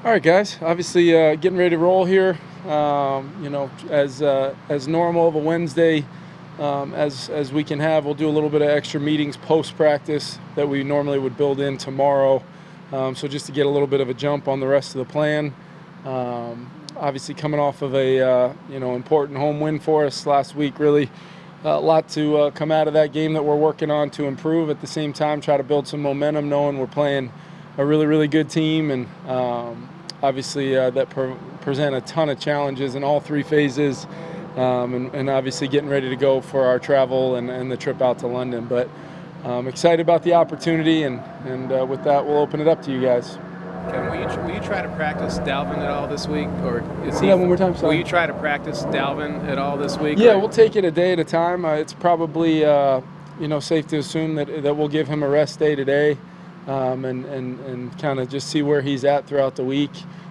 All right, guys. Obviously, getting ready to roll here. As normal of a Wednesday, as we can have, we'll do a little bit of extra meetings post practice that we normally would build in tomorrow. So just to get a little bit of a jump on the rest of the plan. Obviously, coming off of a important home win for us last week, really a lot to come out of that game that we're working on to improve. At the same time, try to build some momentum, knowing we're playing a really, really good team, and obviously that present a ton of challenges in all three phases, and obviously getting ready to go for our travel and the trip out to London. But excited about the opportunity, and with that, we'll open it up to you guys. Kevin, will you try to practice Dalvin at all this week, or is he? Yeah, one more time. Sorry. Will you try to practice Dalvin at all this week? Yeah, we'll take it a day at a time. It's probably safe to assume that we'll give him a rest day today, and kind of just see where he's at throughout the week.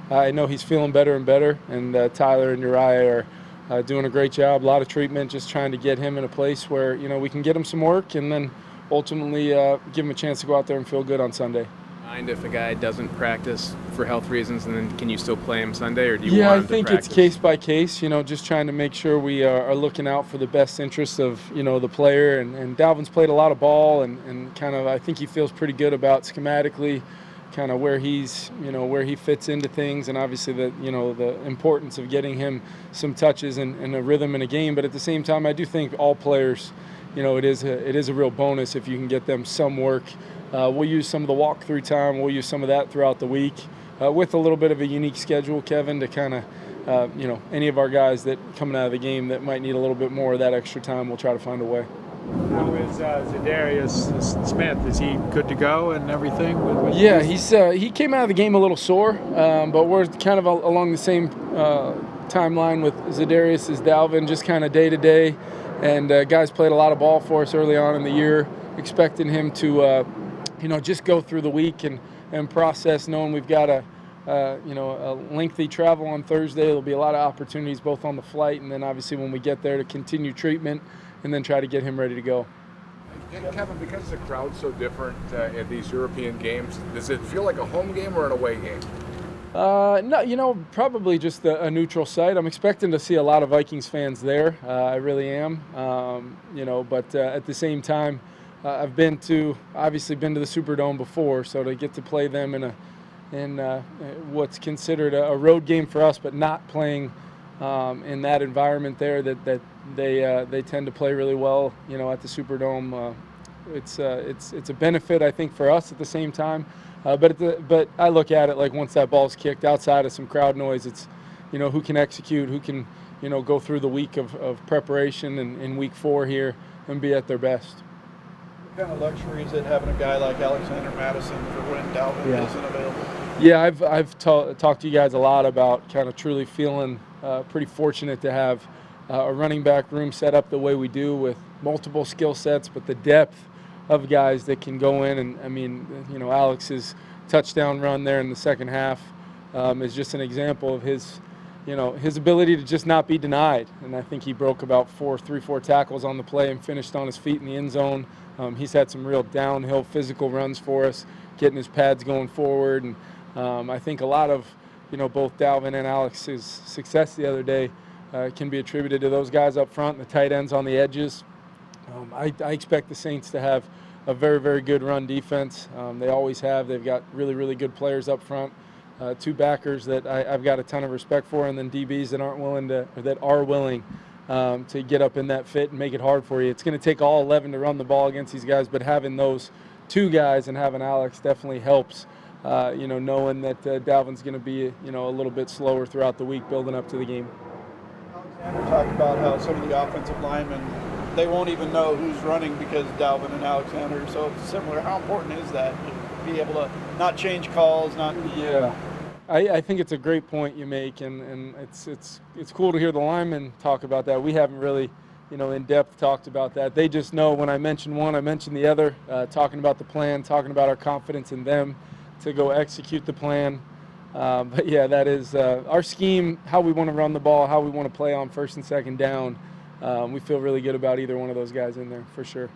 I know he's feeling better and better, and Tyler and Uriah are doing a great job. A lot of treatment, just trying to get him in a place where we can get him some work, and then ultimately give him a chance to go out there and feel good on Sunday. Mind if a guy doesn't practice for health reasons, and then can you still play him Sunday, or do you want him to practice? Yeah, I think it's case by case. Just trying to make sure we are looking out for the best interests of the player. And Dalvin's played a lot of ball, and kind of I think he feels pretty good about schematically, kind of where he's where he fits into things, and obviously the importance of getting him some touches and a rhythm in a game. But at the same time, I do think all players, it is a real bonus if you can get them some work. We'll use some of the walkthrough time. We'll use some of that throughout the week with a little bit of a unique schedule, Kevin, to kind of, any of our guys that coming out of the game that might need a little bit more of that extra time, we'll try to find a way. How is Zadarius Smith? Is he good to go and everything? Yeah, he came out of the game a little sore, but we're kind of along the same timeline with Zadarius as Dalvin, just kind of day to day. And guys played a lot of ball for us early on in the year, expecting him to just go through the week and process, knowing we've got a lengthy travel on Thursday. There'll be a lot of opportunities both on the flight and then obviously when we get there to continue treatment and then try to get him ready to go. Kevin, because the crowd's so different at these European games, does it feel like a home game or an away game? No, probably just a neutral site. I'm expecting to see a lot of Vikings fans there. I really am. But at the same time, I've been to the Superdome before, so to get to play them in what's considered a road game for us, but not playing in that environment there that they tend to play really well. At the Superdome, it's a benefit I think for us at the same time. But I look at it like once that ball's kicked, outside of some crowd noise, it's who can execute, who can go through the week of preparation and in week 4 here and be at their best. What kind of luxury is it having a guy like Alexander Madison for when Dalvin isn't available? Yeah, I've talked to you guys a lot about kind of truly feeling pretty fortunate to have a running back room set up the way we do with multiple skill sets, but the depth of guys that can go in. And I mean, Alex's touchdown run there in the second half is just an example of his ability to just not be denied. And I think he broke about 4 tackles on the play and finished on his feet in the end zone. He's had some real downhill physical runs for us, getting his pads going forward. And I think a lot of, both Dalvin and Alex's success the other day can be attributed to those guys up front and the tight ends on the edges. I expect the Saints to have a very, very good run defense. They always have. They've got really, really good players up front. 2 backers that I've got a ton of respect for, and then DBs that are willing to get up in that fit and make it hard for you. It's going to take all 11 to run the ball against these guys, but having those 2 guys and having Alex definitely helps. Knowing that Dalvin's going to be a little bit slower throughout the week building up to the game. Alexander talked about how some of the offensive linemen, they won't even know who's running because Dalvin and Alexander are so similar. How important is that to be able to not change calls? Yeah, I think it's a great point you make, and it's cool to hear the linemen talk about that. We haven't really, in depth talked about that. They just know when I mention one, I mention the other. Talking about the plan, talking about our confidence in them to go execute the plan. But yeah, that is our scheme, how we want to run the ball, how we want to play on first and second down. We feel really good about either one of those guys in there for sure.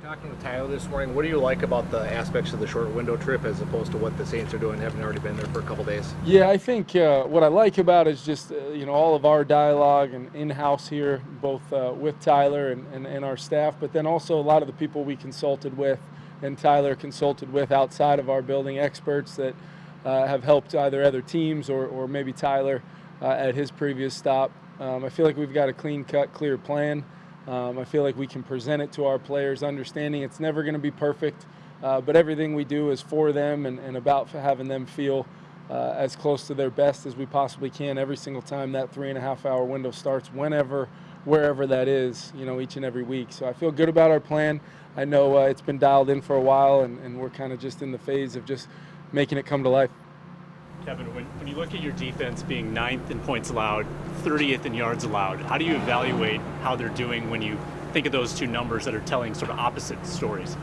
Talking with Tyler this morning, what do you like about the aspects of the short window trip as opposed to what the Saints are doing, having already been there for a couple days? Yeah, I think what I like about it is just all of our dialogue and in-house here, both with Tyler and our staff, but then also a lot of the people we consulted with and Tyler consulted with outside of our building, experts that have helped either other teams or maybe Tyler at his previous stop. I feel like we've got a clean-cut, clear plan. I feel like we can present it to our players, understanding it's never going to be perfect, but everything we do is for them and about having them feel as close to their best as we possibly can every single time that 3.5-hour window starts, whenever, wherever that is, each and every week. So I feel good about our plan. I know it's been dialed in for a while, and we're kind of just in the phase of just making it come to life. Kevin, when you look at your defense being 9th in points allowed, 30th in yards allowed, how do you evaluate how they're doing when you think of those two numbers that are telling sort of opposite stories?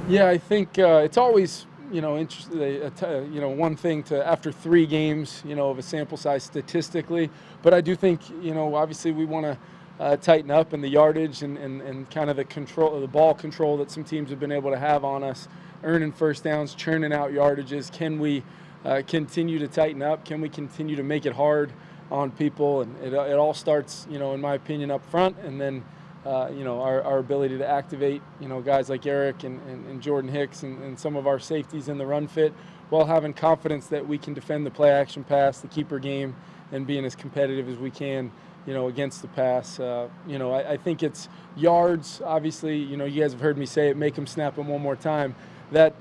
Yeah, I think it's always, interesting, one thing to, after 3 games, of a sample size statistically, but I do think, obviously we want to tighten up in the yardage and kind of the ball control that some teams have been able to have on us, earning first downs, churning out yardages. Can we continue to tighten up? Can we continue to make it hard on people? And it all starts, in my opinion, up front, and then, our ability to activate, guys like Eric and Jordan Hicks and some of our safeties in the run fit, while having confidence that we can defend the play action pass, the keeper game, and being as competitive as we can, against the pass. I think it's yards. Obviously, you guys have heard me say it, make them snap them one more time. That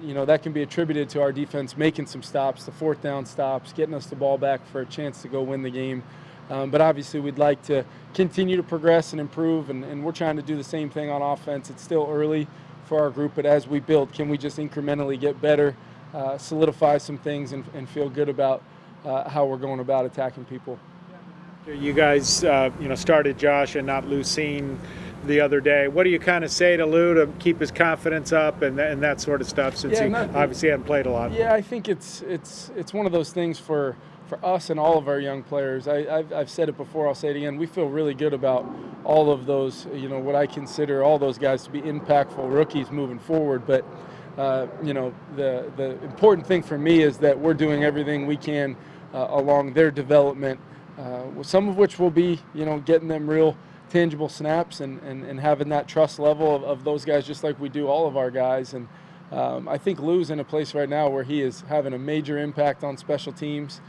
can be attributed to our defense making some stops, the 4th down stops, getting us the ball back for a chance to go win the game. But obviously we'd like to continue to progress and improve, and we're trying to do the same thing on offense. It's still early for our group, but as we build, can we just incrementally get better, solidify some things, and feel good about how we're going about attacking people. You guys, started Josh and not Lucine the other day. What do you kind of say to Lou to keep his confidence up and that sort of stuff, since he obviously hadn't played a lot? Yeah, I think it's one of those things for us and all of our young players. I've said it before, I'll say it again. We feel really good about all of those, what I consider all those guys to be impactful rookies moving forward. But, the important thing for me is that we're doing everything we can along their development, some of which will be, getting them real tangible snaps and having that trust level of those guys, just like we do all of our guys. And I think Lou's in a place right now where he is having a major impact on special teams.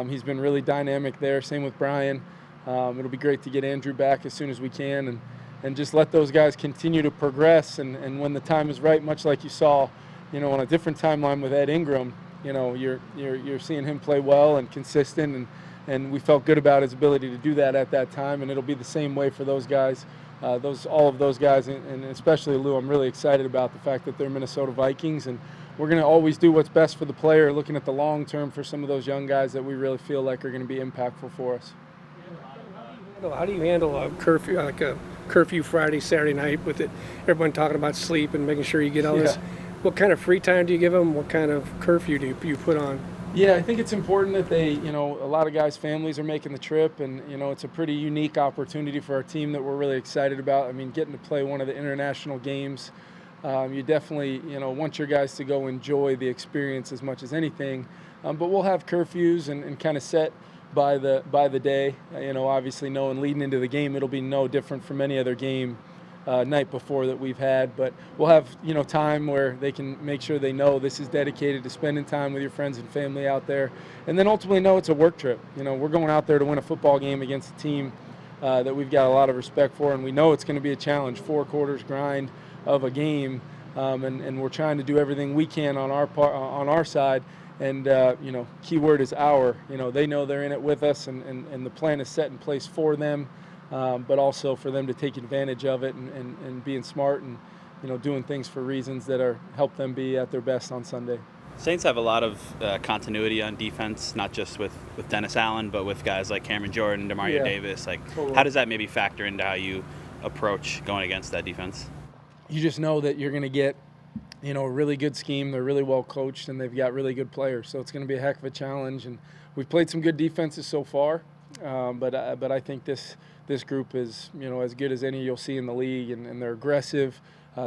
He's been really dynamic there. Same with Brian. It'll be great to get Andrew back as soon as we can and just let those guys continue to progress. And when the time is right, much like you saw, on a different timeline with Ed Ingram, you're seeing him play well and consistent, and we felt good about his ability to do that at that time. And it'll be the same way for those guys, all of those guys, and especially Lou. I'm really excited about the fact that they're Minnesota Vikings, and we're going to always do what's best for the player, looking at the long term for some of those young guys that we really feel like are going to be impactful for us. How do you handle a curfew, like a curfew Friday, Saturday night, with everyone talking about sleep and making sure you get all this? What kind of free time do you give them? What kind of curfew do you put on? Yeah, I think it's important that they, a lot of guys' families are making the trip, and, it's a pretty unique opportunity for our team that we're really excited about. I mean, getting to play one of the international games, you definitely, want your guys to go enjoy the experience as much as anything. But we'll have curfews and kind of set by the day. Obviously knowing leading into the game, it'll be no different from any other game night before that we've had. But we'll have, time where they can make sure they know this is dedicated to spending time with your friends and family out there. And then ultimately know it's a work trip. We're going out there to win a football game against a team that we've got a lot of respect for, and we know it's going to be a challenge, 4 quarters grind of a game, and we're trying to do everything we can on our side. And key word is our. They know they're in it with us, and the plan is set in place for them, but also for them to take advantage of it and being smart and doing things for reasons that help them be at their best on Sunday. Saints have a lot of continuity on defense, not just with Dennis Allen, but with guys like Cameron Jordan, Demario Davis. Totally. How does that maybe factor into how you approach going against that defense? You just know that you're going to get, a really good scheme. They're really well coached, and they've got really good players. So it's going to be a heck of a challenge. And we've played some good defenses so far, but I think this group is, as good as any you'll see in the league, and they're aggressive.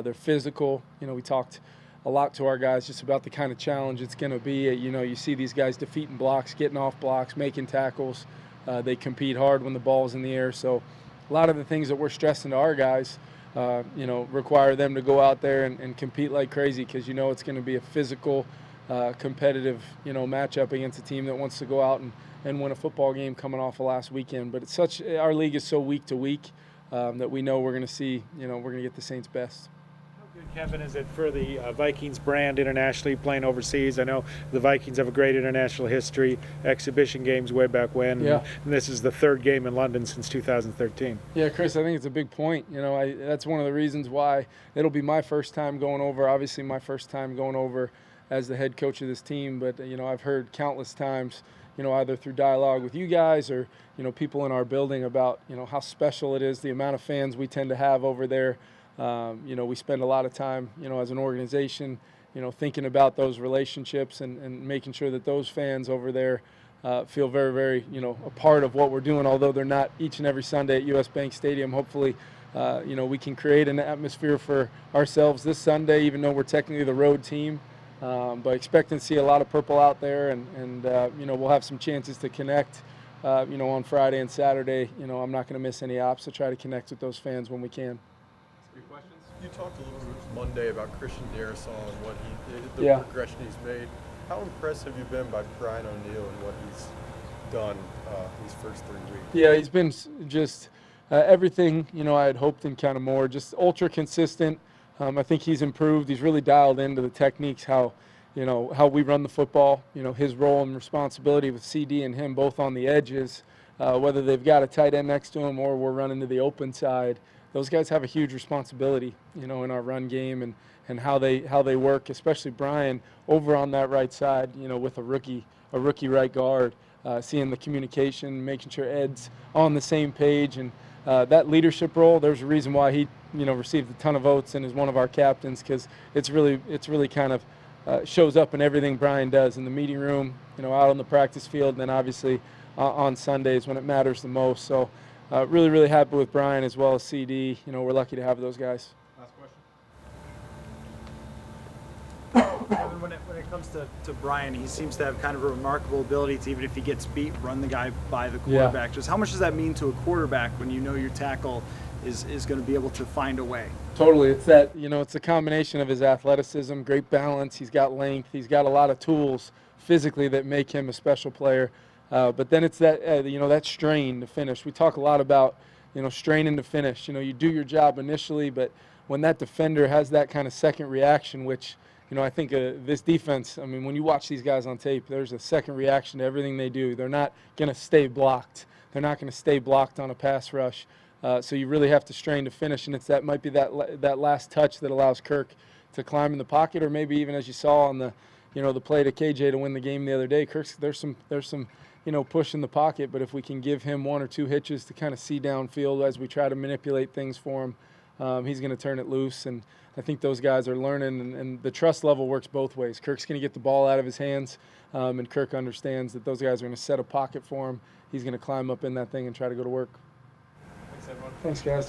They're physical. We talked a lot to our guys just about the kind of challenge it's going to be. You see these guys defeating blocks, getting off blocks, making tackles. They compete hard when the ball's in the air. So a lot of the things that we're stressing to our guys, require them to go out there and compete like crazy, because it's going to be a physical, competitive, matchup against a team that wants to go out and win a football game coming off of last weekend. But our league is so week to week that we know we're going to see, we're going to get the Saints' best. How good, Kevin, is it for the Vikings brand internationally, playing overseas? I know the Vikings have a great international history, exhibition games way back when. Yeah. And this is the third game in London since 2013. Yeah, Chris, I think it's a big point. That's one of the reasons why it'll be my first time going over, obviously my first time going over as the head coach of this team. But, I've heard countless times, either through dialogue with you guys or, people in our building about, how special it is, the amount of fans we tend to have over there. We spend a lot of time, as an organization, thinking about those relationships and making sure that those fans over there feel very, very, a part of what we're doing, although they're not each and every Sunday at US Bank Stadium. Hopefully, we can create an atmosphere for ourselves this Sunday, even though we're technically the road team. But expecting to see a lot of purple out there, and we'll have some chances to connect, on Friday and Saturday. I'm not going to miss any ops to try to connect with those fans when we can. You talked a little bit Monday about Christian Darrisaw and what the progression he's made. How impressed have you been by Brian O'Neill and what he's done these first 3 weeks? Yeah, he's been just everything, I had hoped and kind of more, just ultra consistent. I think he's improved. He's really dialed into the techniques, how we run the football, his role and responsibility with CD and him both on the edges, whether they've got a tight end next to him or we're running to the open side. Those guys have a huge responsibility, in our run game and how they work, especially Brian over on that right side, with a rookie right guard, seeing the communication, making sure Ed's on the same page, and that leadership role. There's a reason why he, received a ton of votes and is one of our captains, because it's really kind of shows up in everything Brian does in the meeting room, out on the practice field, and then obviously on Sundays when it matters the most. So. Really, really happy with Brian as well as CD. We're lucky to have those guys. Last question. Kevin, when it comes to Brian, he seems to have kind of a remarkable ability to, even if he gets beat, run the guy by the quarterback. Yeah. Just how much does that mean to a quarterback when your tackle is going to be able to find a way? Totally. It's that, it's a combination of his athleticism, great balance. He's got length. He's got a lot of tools physically that make him a special player. But then it's that, that strain to finish. We talk a lot about, straining to finish. You do your job initially, but when that defender has that kind of second reaction, which, I think this defense, when you watch these guys on tape, there's a second reaction to everything they do. They're not going to stay blocked. They're not going to stay blocked on a pass rush. So you really have to strain to finish, and might be that last touch that allows Kirk to climb in the pocket, or maybe even as you saw on the, the play to KJ to win the game the other day. There's some push in the pocket, but if we can give him one or two hitches to kind of see downfield as we try to manipulate things for him, he's going to turn it loose. And I think those guys are learning, and the trust level works both ways. Kirk's going to get the ball out of his hands, and Kirk understands that those guys are going to set a pocket for him. He's going to climb up in that thing and try to go to work. Thanks, everyone. Thanks, guys.